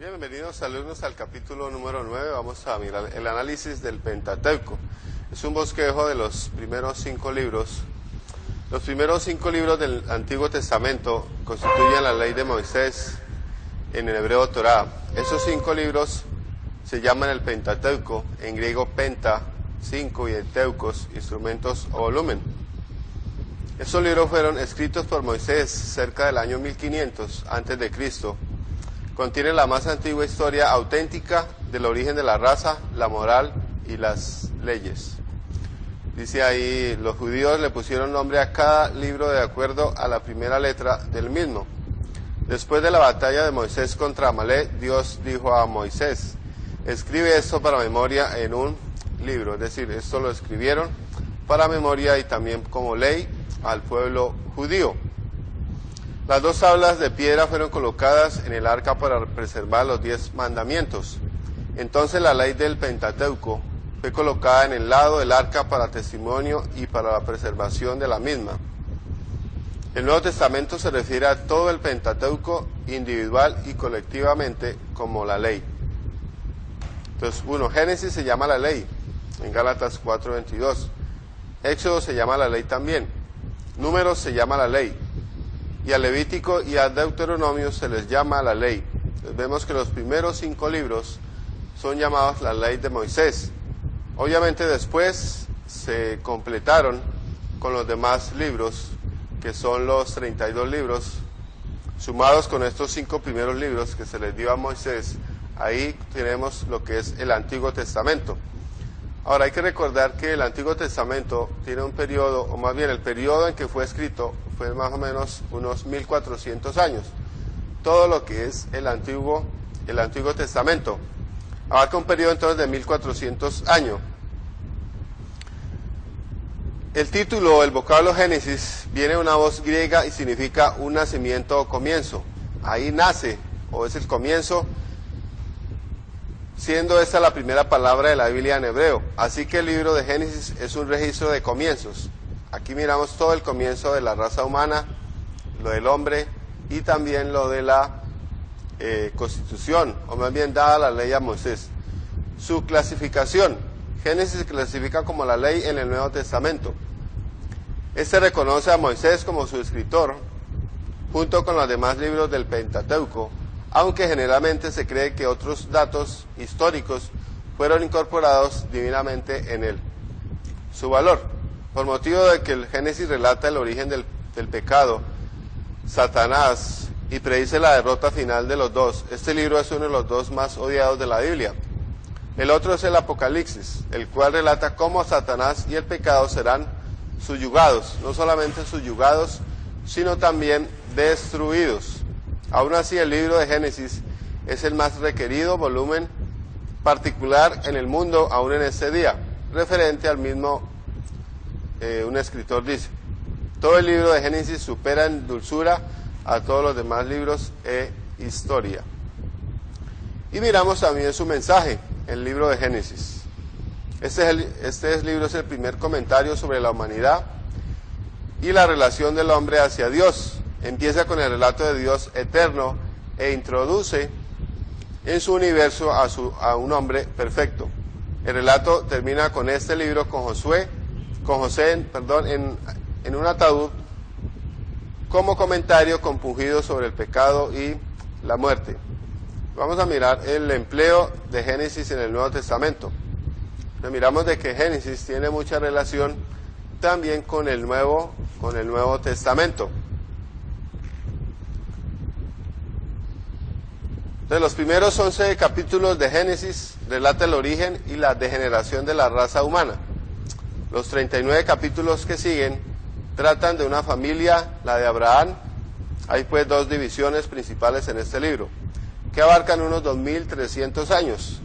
Bienvenidos alumnos al capítulo número 9. Vamos a mirar el análisis del Pentateuco. Es un bosquejo de los primeros 5 libros. Los primeros 5 libros del Antiguo Testamento constituyen la ley de Moisés en el hebreo Torá. Esos 5 libros se llaman el Pentateuco, en griego penta, 5 y teucos, instrumentos o volumen. Estos libros fueron escritos por Moisés cerca del año 1500 a.C. Contiene la más antigua historia auténtica del origen de la raza, la moral y las leyes. Dice ahí, los judíos le pusieron nombre a cada libro de acuerdo a la primera letra del mismo. Después de la batalla de Moisés contra Amalek, Dios dijo a Moisés, escribe esto para memoria en un libro. Es decir, esto lo escribieron para memoria y también como ley al pueblo judío. Las 2 tablas de piedra fueron colocadas en el arca para preservar los 10 mandamientos. Entonces la ley del Pentateuco fue colocada en el lado del arca para testimonio y para la preservación de la misma. El Nuevo Testamento se refiere a todo el Pentateuco individual y colectivamente como la ley. Entonces, Génesis se llama la ley, en Gálatas 4:22. Éxodo se llama la ley también. Números se llama la ley. Y al Levítico y al Deuteronomio se les llama la ley. Entonces vemos que los primeros 5 libros son llamados la ley de Moisés. Obviamente después se completaron con los demás libros, que son los 32 libros, sumados con estos 5 primeros libros que se les dio a Moisés. Ahí tenemos lo que es el Antiguo Testamento. Ahora hay que recordar que el Antiguo Testamento tiene un periodo, o más bien el periodo en que fue escrito fue más o menos unos 1400 años. Todo lo que es el Antiguo Testamento abarca un periodo entonces de 1400 años. El título, el vocablo Génesis, viene de una voz griega y significa un nacimiento o comienzo. Ahí nace, o es el comienzo, siendo esta la primera palabra de la Biblia en hebreo. Así que el libro de Génesis es un registro de comienzos. Aquí miramos todo el comienzo de la raza humana, lo del hombre y también lo de la constitución, o más bien dada la ley a Moisés. Su clasificación, Génesis se clasifica como la ley en el Nuevo Testamento. Este reconoce a Moisés como su escritor, junto con los demás libros del Pentateuco, aunque generalmente se cree que otros datos históricos fueron incorporados divinamente en él. Su valor, por motivo de que el Génesis relata el origen del pecado, Satanás, y predice la derrota final de los dos. Este libro es uno de los 2 más odiados de la Biblia. El otro es el Apocalipsis, el cual relata cómo Satanás y el pecado serán subyugados, no solamente subyugados, sino también destruidos. Aún así, el libro de Génesis es el más requerido volumen particular en el mundo aún en este día, referente al mismo, un escritor dice, todo el libro de Génesis supera en dulzura a todos los demás libros e historia. Y miramos también su mensaje, el libro de Génesis. Este libro es el primer comentario sobre la humanidad y la relación del hombre hacia Dios. Empieza con el relato de Dios eterno e introduce en su universo a un hombre perfecto. El relato termina con este libro, con José, en un ataúd, como comentario compungido sobre el pecado y la muerte. Vamos a mirar el empleo de Génesis en el Nuevo Testamento. Miramos de que Génesis tiene mucha relación también con el Nuevo Testamento. De los primeros 11 capítulos de Génesis relata el origen y la degeneración de la raza humana. Los 39 capítulos que siguen tratan de una familia, la de Abraham. Hay pues 2 divisiones principales en este libro, que abarcan unos 2300 años.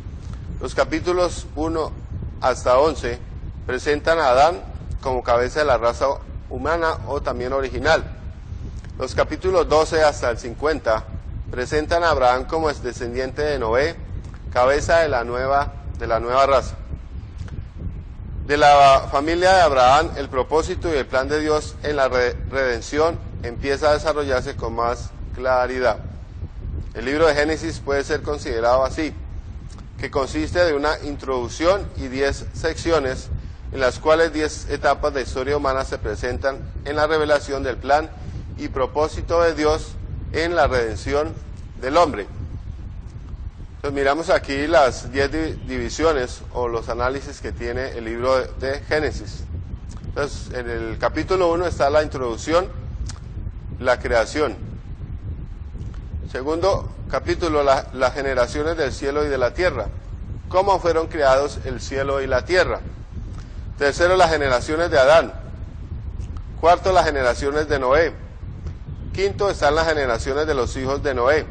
Los capítulos 1 hasta 11 presentan a Adán como cabeza de la raza humana o también original. Los capítulos 12 hasta el 50 presentan a Abraham como descendiente de Noé, cabeza de la nueva raza. De la familia de Abraham, el propósito y el plan de Dios en la redención empieza a desarrollarse con más claridad. El libro de Génesis puede ser considerado así, que consiste de una introducción y 10 secciones, en las cuales 10 etapas de historia humana se presentan en la revelación del plan y propósito de Dios en la redención del hombre. Entonces miramos aquí las 10 divisiones o los análisis que tiene el libro de Génesis. Entonces en el capítulo 1 está la introducción, la creación. Segundo capítulo, las generaciones del cielo y de la tierra. Cómo fueron creados el cielo y la tierra. Tercero, las generaciones de Adán. Cuarto, las generaciones de Noé. Quinto, están las generaciones de los hijos de Noé.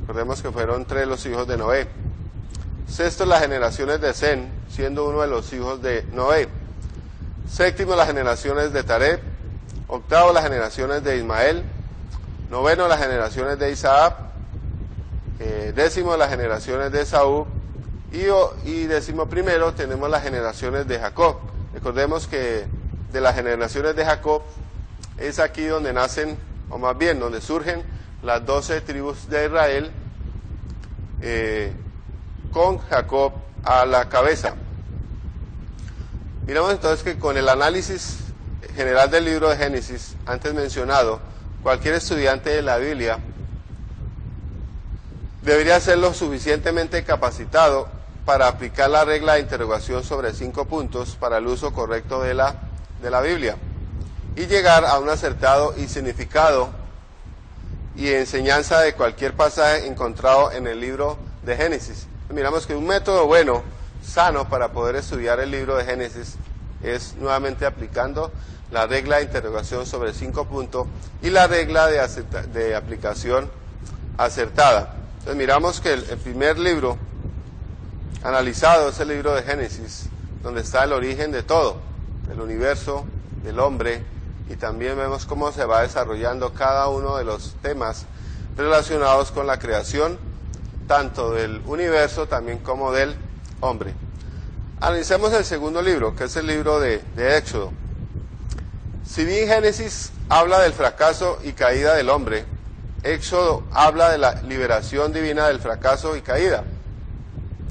Recordemos que fueron 3 los hijos de Noé. Sexto, las generaciones de Sem, siendo uno de los hijos de Noé. Séptimo, las generaciones de Tareb. Octavo, las generaciones de Ismael. Noveno, las generaciones de Isaac. Décimo, las generaciones de Esaú. Y décimo primero, tenemos las generaciones de Jacob. Recordemos que de las generaciones de Jacob es aquí donde nacen, o más bien donde surgen las 12 tribus de Israel, con Jacob a la cabeza. Miramos entonces que con el análisis general del libro de Génesis, antes mencionado, cualquier estudiante de la Biblia debería ser lo suficientemente capacitado para aplicar la regla de interrogación sobre 5 puntos para el uso correcto de la Biblia y llegar a un acertado y significado y enseñanza de cualquier pasaje encontrado en el libro de Génesis. Miramos que un método bueno, sano para poder estudiar el libro de Génesis es nuevamente aplicando la regla de interrogación sobre 5 puntos y la regla de aplicación acertada. Entonces miramos que el primer libro analizado es el libro de Génesis, donde está el origen de todo, del universo, del hombre, y también vemos cómo se va desarrollando cada uno de los temas relacionados con la creación, tanto del universo también como del hombre. Analicemos el segundo libro, que es el libro de Éxodo. Si bien Génesis habla del fracaso y caída del hombre, Éxodo habla de la liberación divina del fracaso y caída.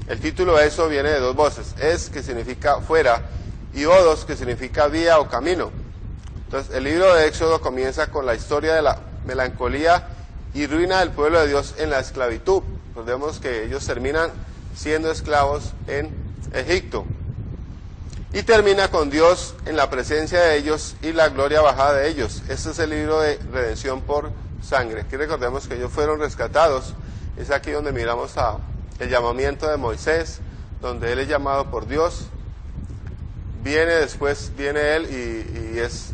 El título de eso viene de 2 voces, es que significa fuera y odos que significa vía o camino. Entonces el libro de Éxodo comienza con la historia de la melancolía y ruina del pueblo de Dios en la esclavitud. Recordemos que ellos terminan siendo esclavos en Egipto. Y termina con Dios en la presencia de ellos y la gloria bajada de ellos. Este es el libro de redención por sangre. Aquí recordemos que ellos fueron rescatados. Es aquí donde miramos el llamamiento de Moisés, donde él es llamado por Dios. Viene él y es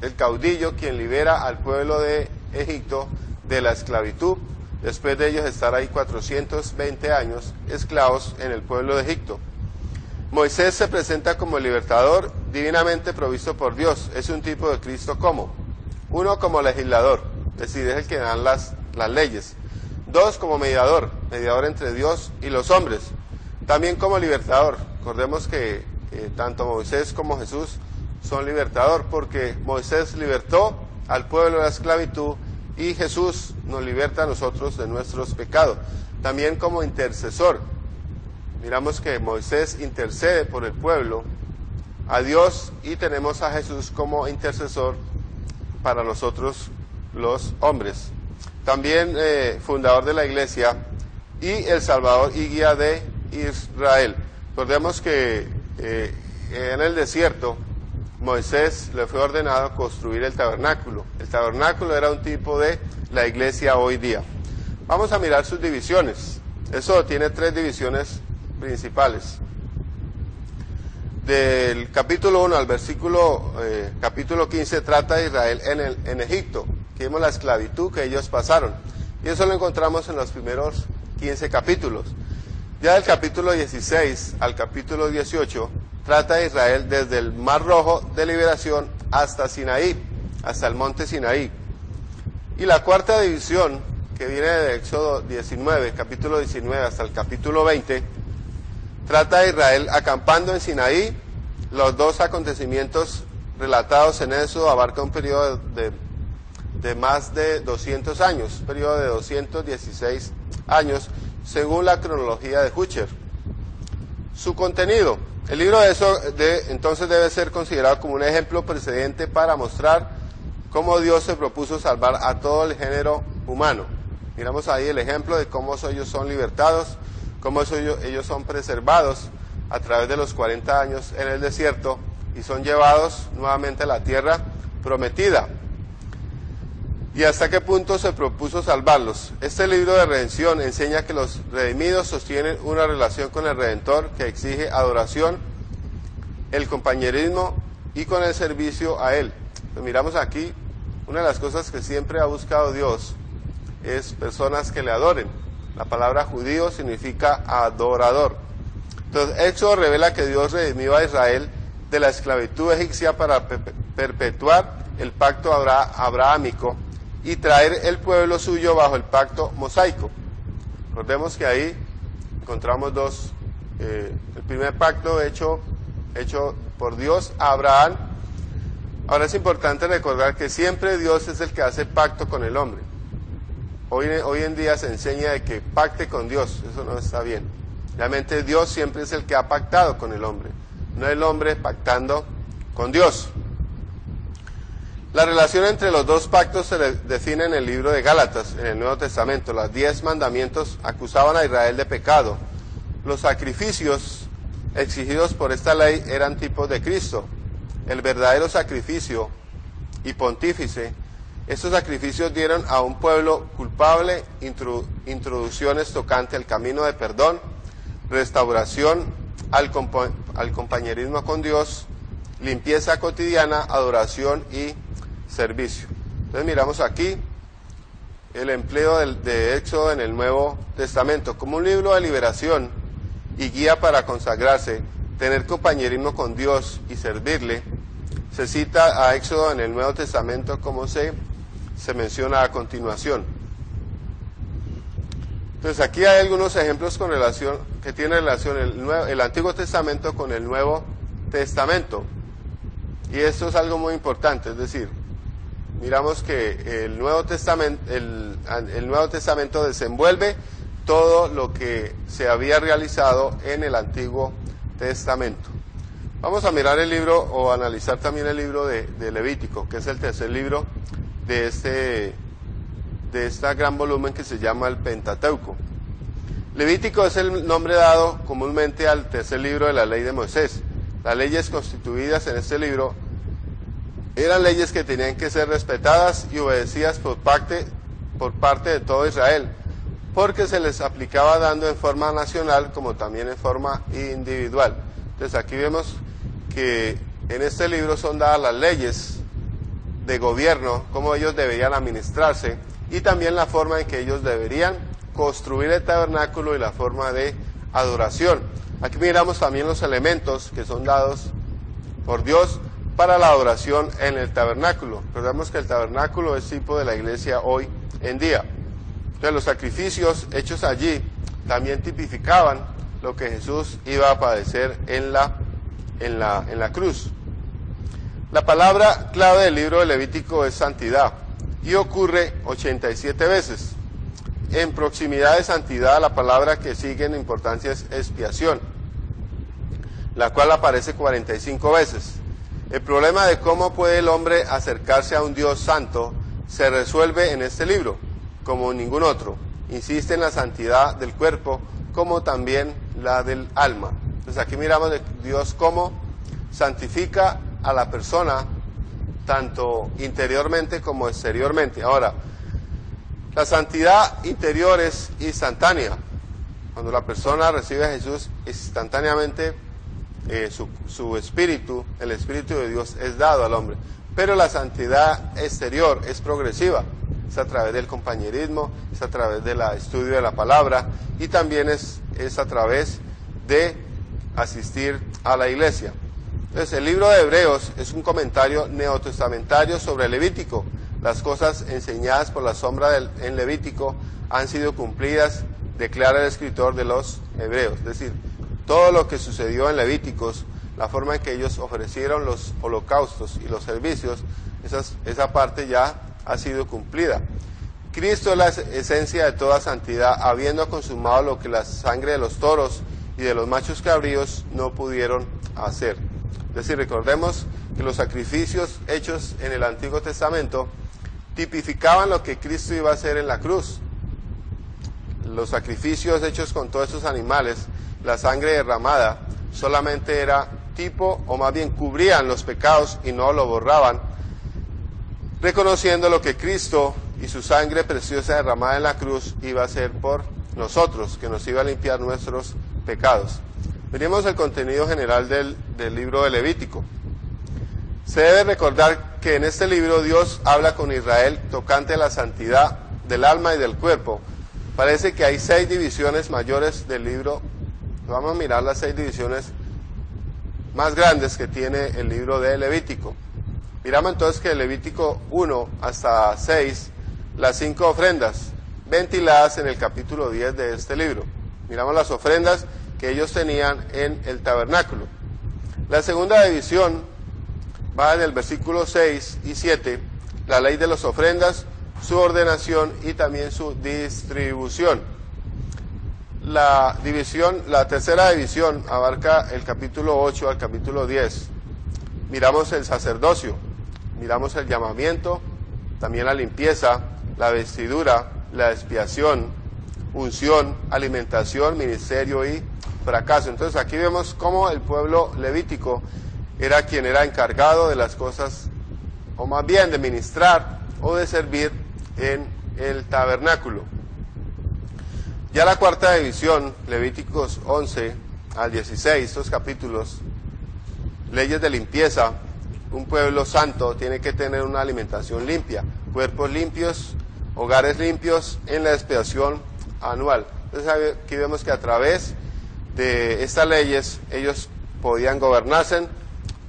el caudillo quien libera al pueblo de Egipto de la esclavitud. Después de ellos estar ahí 420 años esclavos en el pueblo de Egipto. Moisés se presenta como el libertador divinamente provisto por Dios. Es un tipo de Cristo como: 1, como legislador, es decir, es el que dan las leyes. 2, como mediador entre Dios y los hombres. También como libertador. Recordemos que tanto Moisés como Jesús son libertador, porque Moisés libertó al pueblo de la esclavitud y Jesús nos liberta a nosotros de nuestros pecados. También como intercesor. Miramos que Moisés intercede por el pueblo a Dios y tenemos a Jesús como intercesor para nosotros los hombres. También fundador de la iglesia y el salvador y guía de Israel. Recordemos que en el desierto Moisés le fue ordenado construir el tabernáculo. El tabernáculo era un tipo de la iglesia hoy día. Vamos a mirar sus divisiones. Eso tiene 3 divisiones principales. Del capítulo 1 al capítulo 15 trata de Israel en Egipto, que vimos la esclavitud que ellos pasaron. Y eso lo encontramos en los primeros 15 capítulos. Ya del capítulo 16 al capítulo 18 trata de Israel desde el Mar Rojo de liberación hasta Sinaí, hasta el monte Sinaí. Y la cuarta división, que viene de Éxodo 19, capítulo 19 hasta el capítulo 20, trata de Israel acampando en Sinaí. Los 2 acontecimientos relatados en eso abarca un periodo de más de 200 años, un periodo de 216 años, según la cronología de Hutcher. Su contenido. El libro entonces debe ser considerado como un ejemplo precedente para mostrar cómo Dios se propuso salvar a todo el género humano. Miramos ahí el ejemplo de cómo ellos son libertados, cómo ellos son preservados a través de los 40 años en el desierto y son llevados nuevamente a la tierra prometida. ¿Y hasta qué punto se propuso salvarlos? Este libro de redención enseña que los redimidos sostienen una relación con el Redentor que exige adoración, el compañerismo y con el servicio a Él. Pues miramos aquí, una de las cosas que siempre ha buscado Dios es personas que le adoren. La palabra judío significa adorador. Entonces, Éxodo revela que Dios redimió a Israel de la esclavitud egipcia para perpetuar el pacto abrahámico y traer el pueblo suyo bajo el pacto mosaico. Recordemos que ahí encontramos dos, el primer pacto hecho por Dios a Abraham. Ahora es importante recordar que siempre Dios es el que hace pacto con el hombre. Hoy en día se enseña de que pacte con Dios, eso no está bien. Realmente Dios siempre es el que ha pactado con el hombre, no el hombre pactando con Dios. La relación entre los dos pactos se define en el libro de Gálatas, en el Nuevo Testamento. Los 10 mandamientos acusaban a Israel de pecado. Los sacrificios exigidos por esta ley eran tipos de Cristo. El verdadero sacrificio y pontífice, estos sacrificios dieron a un pueblo culpable introducciones tocante al camino de perdón, restauración al compañerismo con Dios, limpieza cotidiana, adoración y servicio. Entonces miramos aquí el empleo de Éxodo en el Nuevo Testamento como un libro de liberación y guía para consagrarse, tener compañerismo con Dios y servirle. Se cita a Éxodo en el Nuevo Testamento como se menciona a continuación. Entonces aquí hay algunos ejemplos que tienen relación el Antiguo Testamento con el Nuevo Testamento. Y esto es algo muy importante, es decir, miramos que el Nuevo Testamento desenvuelve todo lo que se había realizado en el Antiguo Testamento. Vamos a mirar el libro o analizar también el libro de Levítico, que es el tercer libro de este gran volumen que se llama el Pentateuco. Levítico es el nombre dado comúnmente al tercer libro de la ley de Moisés. Las leyes constituidas en este libro eran leyes que tenían que ser respetadas y obedecidas por parte de todo Israel, porque se les aplicaba dando en forma nacional como también en forma individual. Entonces aquí vemos que en este libro son dadas las leyes de gobierno, cómo ellos deberían administrarse y también la forma en que ellos deberían construir el tabernáculo y la forma de adoración. Aquí miramos también los elementos que son dados por Dios para la adoración en el tabernáculo. Recordemos que el tabernáculo es tipo de la iglesia hoy en día. Entonces los sacrificios hechos allí también tipificaban lo que Jesús iba a padecer en la cruz. La palabra clave del libro de Levítico es santidad y ocurre 87 veces. En proximidad de santidad, la palabra que sigue en importancia es expiación, la cual aparece 45 veces. El problema de cómo puede el hombre acercarse a un Dios santo se resuelve en este libro, como ningún otro. Insiste en la santidad del cuerpo, como también la del alma. Entonces aquí miramos de Dios cómo santifica a la persona, tanto interiormente como exteriormente. Ahora, la santidad interior es instantánea. Cuando la persona recibe a Jesús, instantáneamente su espíritu, el Espíritu de Dios es dado al hombre. Pero la santidad exterior es progresiva. Es a través del compañerismo, es a través del estudio de la palabra y también es a través de asistir a la iglesia. Entonces, el libro de Hebreos es un comentario neotestamentario sobre Levítico. Las cosas enseñadas por la sombra en Levítico han sido cumplidas, declara el escritor de los Hebreos. Es decir, todo lo que sucedió en Levíticos, la forma en que ellos ofrecieron los holocaustos y los servicios, esa parte ya ha sido cumplida. Cristo es la esencia de toda santidad, habiendo consumado lo que la sangre de los toros y de los machos cabríos no pudieron hacer. Es decir, recordemos que los sacrificios hechos en el Antiguo Testamento tipificaban lo que Cristo iba a hacer en la cruz. Los sacrificios hechos con todos esos animales, la sangre derramada, solamente era tipo, o más bien cubrían los pecados y no lo borraban, reconociendo lo que Cristo y su sangre preciosa derramada en la cruz iba a hacer por nosotros, que nos iba a limpiar nuestros pecados. Miremos el contenido general del libro de Levítico. Se debe recordar que en este libro Dios habla con Israel tocante a la santidad del alma y del cuerpo. Parece que hay 6 divisiones mayores del libro. Vamos a mirar las 6 divisiones más grandes que tiene el libro de Levítico. Miramos entonces que Levítico 1 hasta 6, las 5 ofrendas ventiladas en el capítulo 10 de este libro. Miramos las ofrendas que ellos tenían en el tabernáculo. La segunda división va en el versículo 6 y 7, la ley de las ofrendas, su ordenación y también su distribución. La tercera división abarca el capítulo 8 al capítulo 10. Miramos el sacerdocio, miramos el llamamiento, también la limpieza, la vestidura, la expiación, unción, alimentación, ministerio y fracaso. Entonces aquí vemos cómo el pueblo levítico era quien era encargado de las cosas, o más bien de ministrar o de servir en el tabernáculo. Ya la cuarta división, Levíticos 11 al 16, estos capítulos, leyes de limpieza. Un pueblo santo tiene que tener una alimentación limpia, cuerpos limpios, hogares limpios en la expiación anual. Entonces aquí vemos que a través de estas leyes ellos podían gobernarse,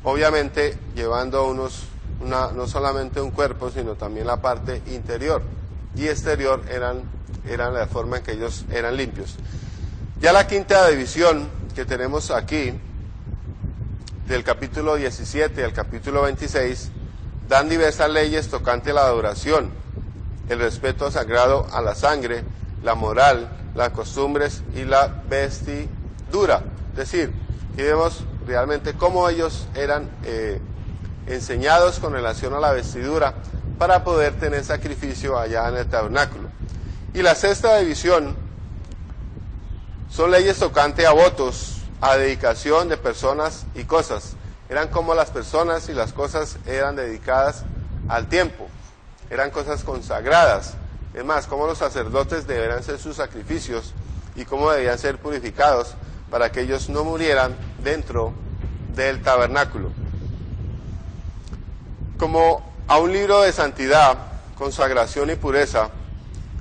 obviamente llevando no solamente un cuerpo, sino también la parte interior y exterior eran la forma en que ellos eran limpios. Ya la quinta división que tenemos aquí, del capítulo 17 al capítulo 26, dan diversas leyes tocante a la adoración, el respeto sagrado a la sangre, la moral, las costumbres y la vestidura. Es decir, aquí vemos realmente cómo ellos eran enseñados con relación a la vestidura para poder tener sacrificio allá en el tabernáculo. Y la sexta división son leyes tocante a votos, a dedicación de personas y cosas. Eran como las personas y las cosas eran dedicadas al tiempo, eran cosas consagradas. Es más, cómo los sacerdotes deberían ser sus sacrificios y cómo debían ser purificados para que ellos no murieran dentro del tabernáculo. Como a un libro de santidad, consagración y pureza,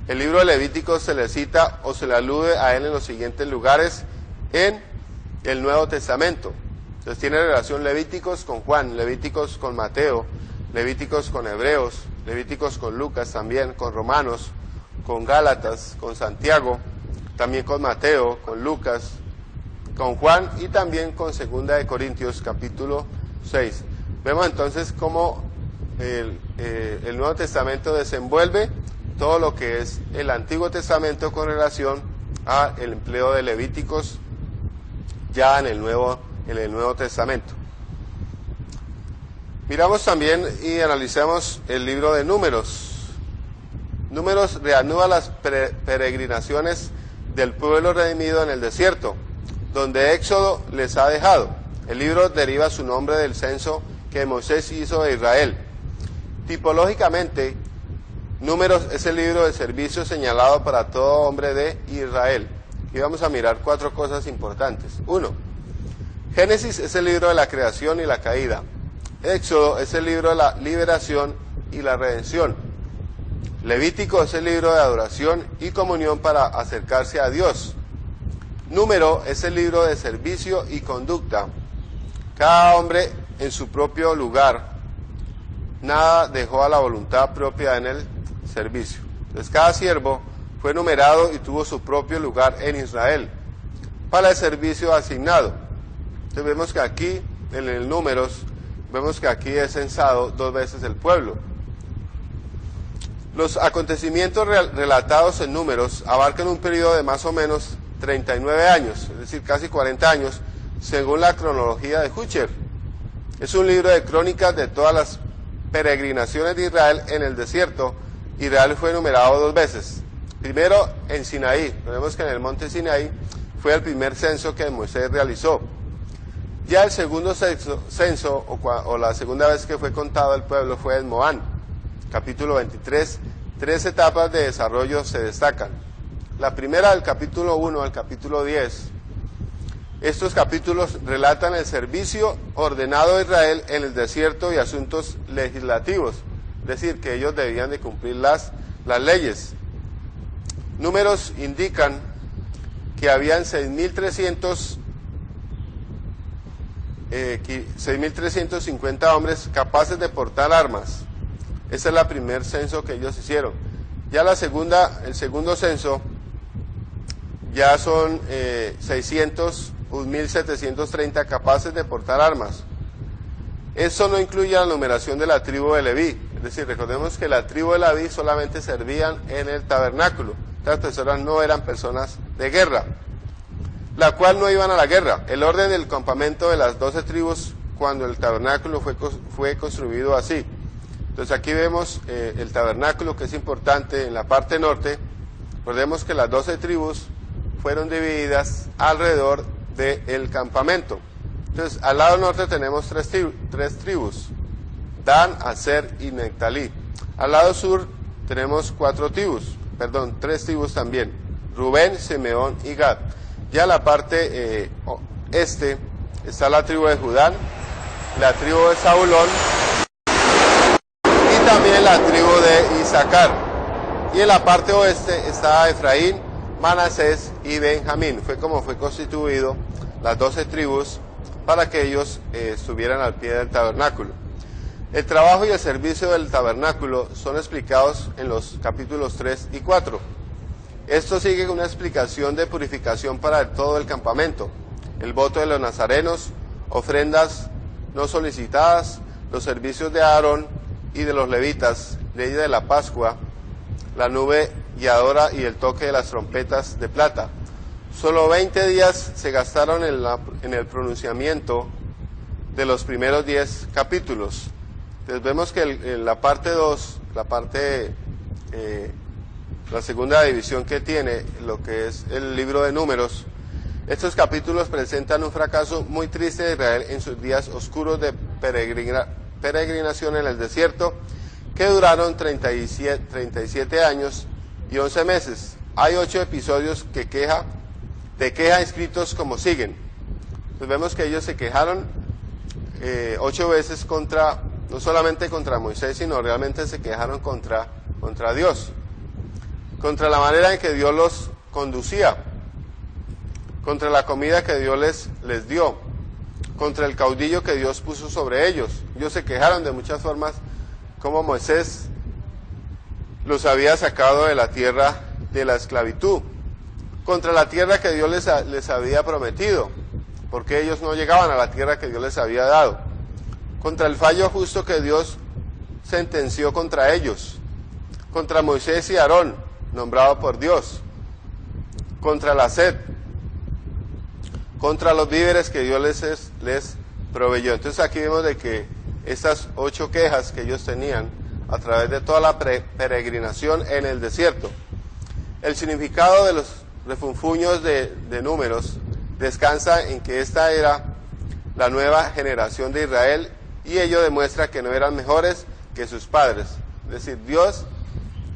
el libro de Levítico se le cita o se le alude a él en los siguientes lugares en el Nuevo Testamento. Entonces tiene relación Levíticos con Juan, Levíticos con Mateo, Levíticos con Hebreos, Levíticos con Lucas también, con Romanos, con Gálatas, con Santiago, también con Mateo, con Lucas, con Juan y también con Segunda de Corintios capítulo 6. Vemos entonces cómo el Nuevo Testamento desenvuelve todo lo que es el Antiguo Testamento con relación al empleo de Levíticos ya en el Nuevo Testamento. Miramos también y analizamos el libro de Números. Números reanuda las peregrinaciones del pueblo redimido en el desierto, donde Éxodo les ha dejado. El libro deriva su nombre del censo que Moisés hizo de Israel. Tipológicamente, Números es el libro de servicio señalado para todo hombre de Israel. Y vamos a mirar 4 cosas importantes. 1. Génesis es el libro de la creación y la caída. Éxodo es el libro de la liberación y la redención. Levítico es el libro de adoración y comunión para acercarse a Dios. Número es el libro de servicio y conducta. Cada hombre en su propio lugar. Nada dejó a la voluntad propia en el servicio. Entonces cada siervo fue numerado y tuvo su propio lugar en Israel para el servicio asignado. Entonces vemos que aquí, en el Números, vemos que aquí es censado 2 veces el pueblo. Los acontecimientos relatados en Números abarcan un periodo de más o menos 39 años, es decir, casi 40 años, según la cronología de Hutcher. Es un libro de crónicas de todas las peregrinaciones de Israel en el desierto. Israel fue enumerado 2 veces. Primero en Sinaí, vemos que en el monte Sinaí fue el primer censo que Moisés realizó. Ya el segundo censo o la segunda vez que fue contado el pueblo fue en Moán, capítulo 23. 3 etapas de desarrollo se destacan. La primera del capítulo 1 al capítulo 10. Estos capítulos relatan el servicio ordenado de Israel en el desierto y asuntos legislativos, es decir, que ellos debían de cumplir las leyes. Números indican que habían 6.350 hombres capaces de portar armas. Ese es el primer censo que ellos hicieron. Ya el segundo censo, ya son 1.730 capaces de portar armas. Eso no incluye la numeración de la tribu de Leví, es decir, recordemos que la tribu de Leví solamente servían en el tabernáculo, estas personas no eran personas de guerra, la cual no iban a la guerra. El orden del campamento de las 12 tribus cuando el tabernáculo fue construido así. Entonces aquí vemos el tabernáculo, que es importante en la parte norte. Recordemos que las 12 tribus fueron divididas alrededor del campamento. Entonces al lado norte tenemos tres tribus, Dan, Aser y Neftalí. Al lado sur tenemos 3 tribus también, Rubén, Simeón y Gad. Ya en la parte este está la tribu de Judá, la tribu de Zabulón y también la tribu de Isaacar. Y en la parte oeste está Efraín, Manasés y Benjamín. Fue como fue constituido las 12 tribus para que ellos estuvieran al pie del tabernáculo. El trabajo y el servicio del tabernáculo son explicados en los capítulos 3 y 4. Esto sigue una explicación de purificación para todo el campamento, el voto de los nazarenos, ofrendas no solicitadas, los servicios de Aarón y de los levitas, ley de la Pascua, la nube guiadora y el toque de las trompetas de plata. Solo 20 días se gastaron en el pronunciamiento de los primeros 10 capítulos. Entonces vemos que en la parte 2, la segunda división que tiene, lo que es el libro de Números, estos capítulos presentan un fracaso muy triste de Israel en sus días oscuros de peregrinación en el desierto, que duraron 37 años y 11 meses. Hay 8 episodios de queja escritos como siguen. Entonces vemos que ellos se quejaron 8 veces no solamente contra Moisés, sino realmente se quejaron contra Dios, contra la manera en que Dios los conducía, contra la comida que Dios les dio, contra el caudillo que Dios puso sobre ellos. Ellos se quejaron de muchas formas, como Moisés los había sacado de la tierra de la esclavitud, contra la tierra que Dios les había prometido, porque ellos no llegaban a la tierra que Dios les había dado, contra el fallo justo que Dios sentenció contra ellos, contra Moisés y Aarón, nombrado por Dios, contra la sed, contra los víveres que Dios les proveyó. Entonces aquí vemos de que estas 8 quejas que ellos tenían a través de toda la peregrinación en el desierto. El significado de los refunfuños de Números descansa en que esta era la nueva generación de Israel y ello demuestra que no eran mejores que sus padres. Es decir, Dios,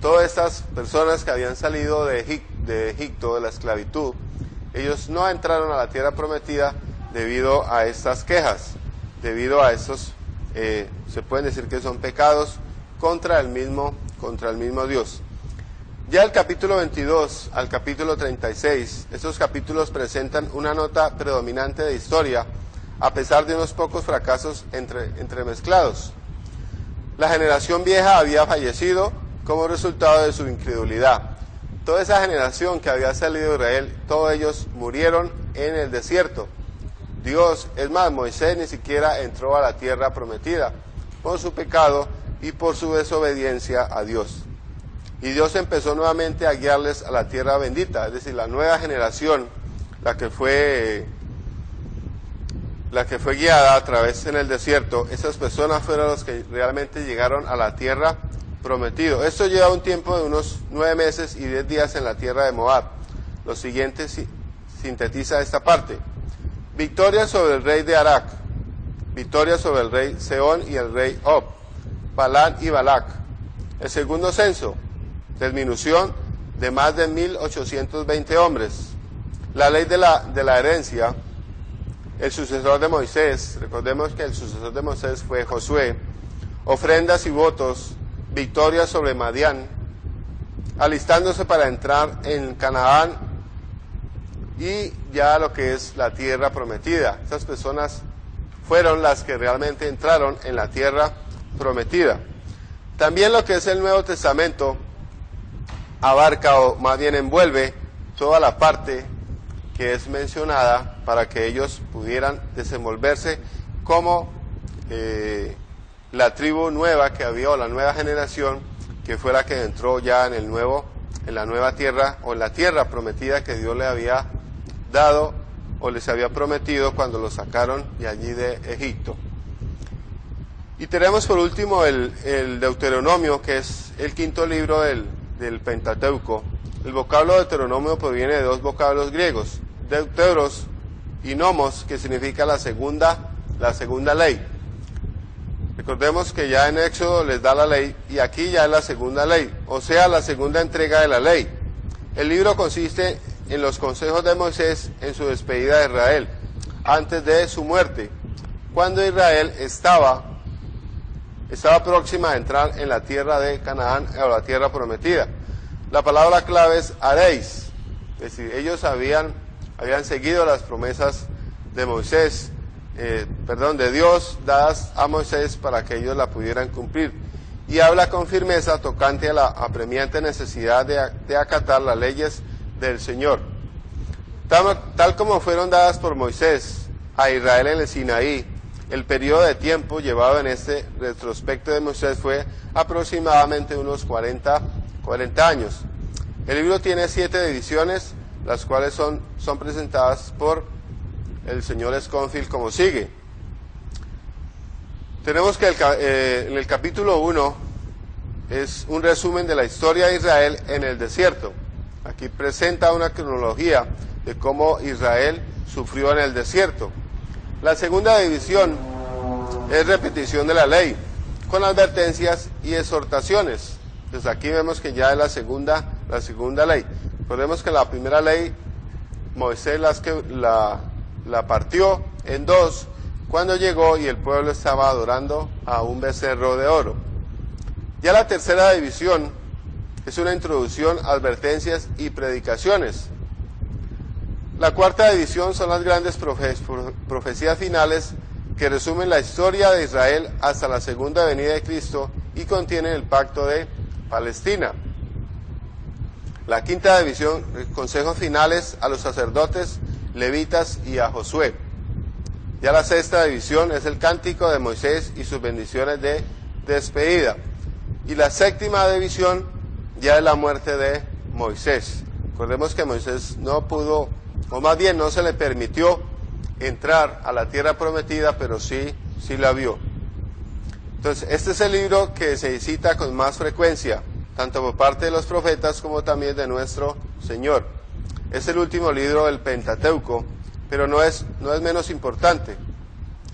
todas estas personas que habían salido de Egipto, de la esclavitud, ellos no entraron a la tierra prometida debido a estas quejas, debido a estos, se pueden decir que son pecados contra el mismo Dios. Ya el capítulo 22 al capítulo 36, estos capítulos presentan una nota predominante de historia, a pesar de unos pocos fracasos entremezclados. La generación vieja había fallecido como resultado de su incredulidad. Toda esa generación que había salido de Israel, todos ellos murieron en el desierto. Dios, es más, Moisés ni siquiera entró a la tierra prometida por su pecado y por su desobediencia a Dios. Y Dios empezó nuevamente a guiarles a la tierra bendita, es decir, la nueva generación, la que fue guiada a través en el desierto. Esas personas fueron los que realmente llegaron a la tierra prometida. Esto lleva un tiempo de unos 9 meses y 10 días en la tierra de Moab. Lo siguiente sintetiza esta parte. Victoria sobre el rey de Arak, victoria sobre el rey Sehón y el rey Og, Balán y Balac. El segundo censo, disminución de más de 1.820 hombres. La ley de la herencia, el sucesor de Moisés, recordemos que el sucesor de Moisés fue Josué, ofrendas y votos, victoria sobre Madián, alistándose para entrar en Canaán y ya lo que es la tierra prometida. Estas personas fueron las que realmente entraron en la tierra prometida. También lo que es el Nuevo Testamento abarca, o más bien envuelve, toda la parte que es mencionada para que ellos pudieran desenvolverse como la tribu nueva que había, o la nueva generación que fue la que entró ya en la nueva tierra, o en la tierra prometida que Dios le había dado o les había prometido cuando los sacaron de allí de Egipto. Y tenemos por último el Deuteronomio, que es el quinto libro del Pentateuco. El vocablo Deuteronomio proviene de 2 vocablos griegos, deuteros y nomos, que significa la segunda ley. Recordemos que ya en Éxodo les da la ley y aquí ya es la segunda ley, o sea, la segunda entrega de la ley. El libro consiste en los consejos de Moisés en su despedida de Israel, antes de su muerte, cuando Israel estaba próxima a entrar en la tierra de Canaán, o la tierra prometida. La palabra clave es haréis, es decir, ellos habían seguido las promesas de Moisés, de Dios dadas a Moisés para que ellos la pudieran cumplir. Y habla con firmeza tocante a la apremiante necesidad de acatar las leyes del Señor. Tal como fueron dadas por Moisés a Israel en el Sinaí, el periodo de tiempo llevado en este retrospecto de Moisés fue aproximadamente unos 40 años. El libro tiene 7 divisiones, las cuales son presentadas por el señor Sconfield como sigue. Tenemos que en el capítulo 1 es un resumen de la historia de Israel en el desierto. Aquí presenta una cronología de cómo Israel sufrió en el desierto. La segunda división es repetición de la ley, con advertencias y exhortaciones. Entonces aquí vemos que ya es la segunda ley. Recordemos que la primera ley, Moisés la partió en 2 cuando llegó y el pueblo estaba adorando a un becerro de oro. Ya la tercera división es una introducción, advertencias y predicaciones. La cuarta división son las grandes profecías finales que resumen la historia de Israel hasta la segunda venida de Cristo y contienen el pacto de Palestina. La quinta división, consejos finales a los sacerdotes, levitas y a Josué. Ya la sexta división es el cántico de Moisés y sus bendiciones de despedida. Y la séptima división ya es la muerte de Moisés. Recordemos que Moisés no pudo, o más bien no se le permitió entrar a la tierra prometida, pero sí la vio. Entonces, este es el libro que se cita con más frecuencia, tanto por parte de los profetas como también de nuestro Señor. Es el último libro del Pentateuco, pero no es menos importante.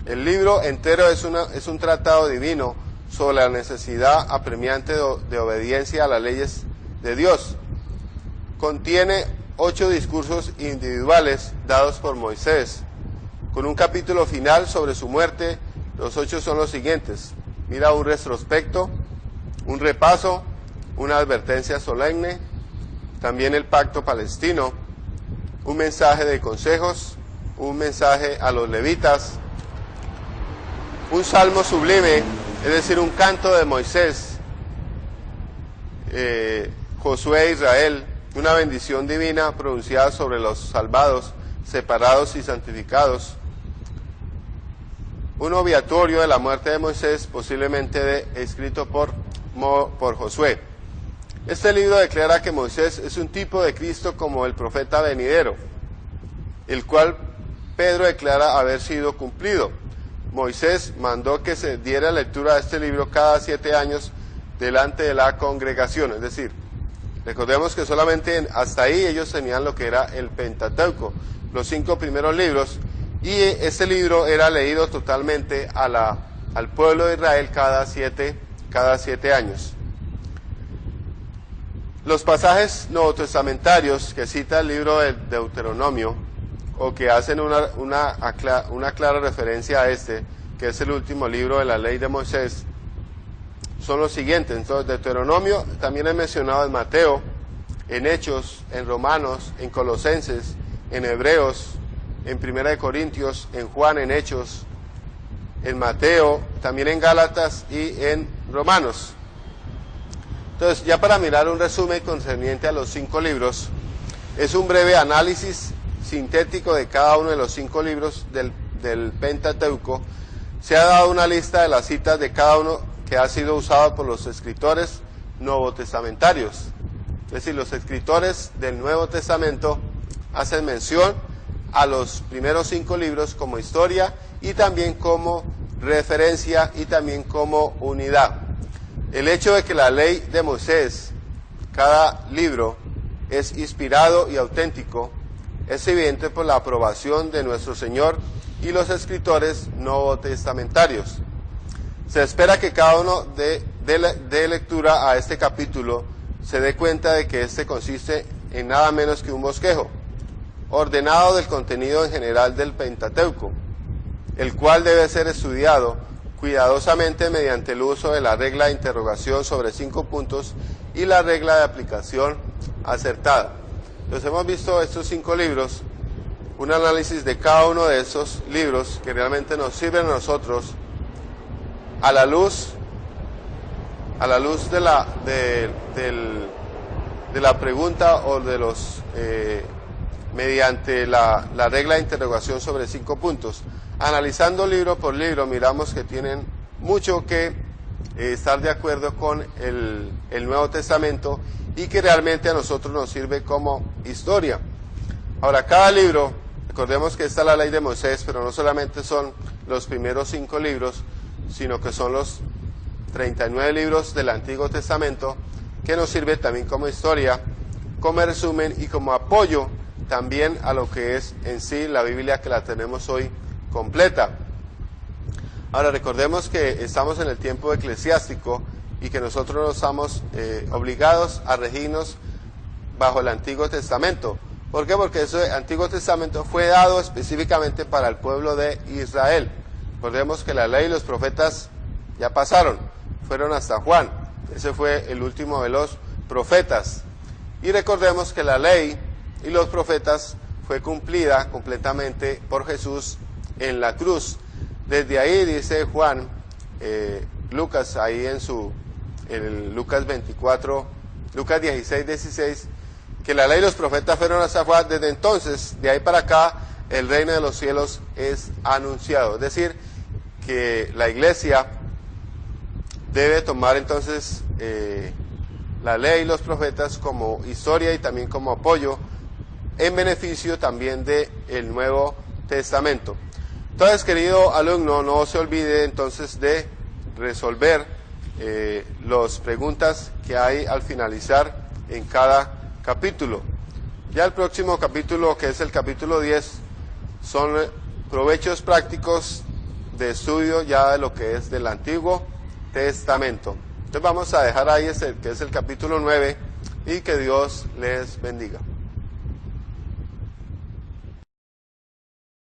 El libro entero es un tratado divino sobre la necesidad apremiante de obediencia a las leyes de Dios. Contiene 8 discursos individuales dados por Moisés, con un capítulo final sobre su muerte. Los 8 son los siguientes: mira, un retrospecto, un repaso, una advertencia solemne, también el pacto palestino, un mensaje de consejos, un mensaje a los levitas, un salmo sublime, es decir, un canto de Moisés, Josué e Israel, una bendición divina pronunciada sobre los salvados, separados y santificados, un obviatorio de la muerte de Moisés, posiblemente escrito por Josué. Este libro declara que Moisés es un tipo de Cristo como el profeta venidero, el cual Pedro declara haber sido cumplido. Moisés mandó que se diera lectura de este libro cada 7 años delante de la congregación, es decir, recordemos que solamente hasta ahí ellos tenían lo que era el Pentateuco, los 5 primeros libros, y este libro era leído totalmente al pueblo de Israel cada siete años. Los pasajes novotestamentarios que cita el libro de Deuteronomio, o que hacen una clara referencia a este, que es el último libro de la ley de Moisés, son los siguientes. Entonces, Deuteronomio también es mencionado en Mateo, en Hechos, en Romanos, en Colosenses, en Hebreos, en Primera de Corintios, en Juan, en Hechos, en Mateo, también en Gálatas y en Romanos. Entonces, ya para mirar un resumen concerniente a los 5 libros, es un breve análisis sintético de cada uno de los 5 libros del Pentateuco. Se ha dado una lista de las citas de cada uno que ha sido usado por los escritores novotestamentarios. Es decir, los escritores del Nuevo Testamento hacen mención a los primeros 5 libros como historia y también como referencia y también como unidad. El hecho de que la ley de Moisés, cada libro, es inspirado y auténtico, es evidente por la aprobación de nuestro Señor y los escritores novotestamentarios. Se espera que cada uno dé lectura a este capítulo se dé cuenta de que este consiste en nada menos que un bosquejo, ordenado del contenido en general del Pentateuco, el cual debe ser estudiado cuidadosamente mediante el uso de la regla de interrogación sobre 5 puntos y la regla de aplicación acertada. Entonces hemos visto estos 5 libros, un análisis de cada uno de esos libros que realmente nos sirven a nosotros a la luz de la pregunta o de los mediante la regla de interrogación sobre 5 puntos. Analizando libro por libro, miramos que tienen mucho que estar de acuerdo con el Nuevo Testamento y que realmente a nosotros nos sirve como historia. Ahora, cada libro, recordemos que está la ley de Moisés, pero no solamente son los primeros 5 libros, sino que son los 39 libros del Antiguo Testamento, que nos sirve también como historia, como resumen y como apoyo también a lo que es en sí la Biblia, que la tenemos hoy completa. Ahora, recordemos que estamos en el tiempo eclesiástico y que nosotros no estamos obligados a regirnos bajo el Antiguo Testamento. ¿Por qué? Porque ese Antiguo Testamento fue dado específicamente para el pueblo de Israel. Recordemos que la ley y los profetas ya pasaron, fueron hasta Juan. Ese fue el último de los profetas. Y recordemos que la ley y los profetas fue cumplida completamente por Jesús en la cruz. Desde ahí dice Juan, Lucas, ahí en Lucas 24, Lucas 16, 16, que la ley y los profetas fueron hasta Juan. Desde entonces, de ahí para acá, el reino de los cielos es anunciado. Es decir, que la iglesia debe tomar entonces la ley y los profetas como historia y también como apoyo en beneficio también del Nuevo Testamento. Entonces, querido alumno, no se olvide entonces de resolver las preguntas que hay al finalizar en cada capítulo. Ya el próximo capítulo, que es el capítulo 10, son provechos prácticos de estudio ya de lo que es del Antiguo Testamento. Entonces vamos a dejar ahí que es el capítulo 9, y que Dios les bendiga.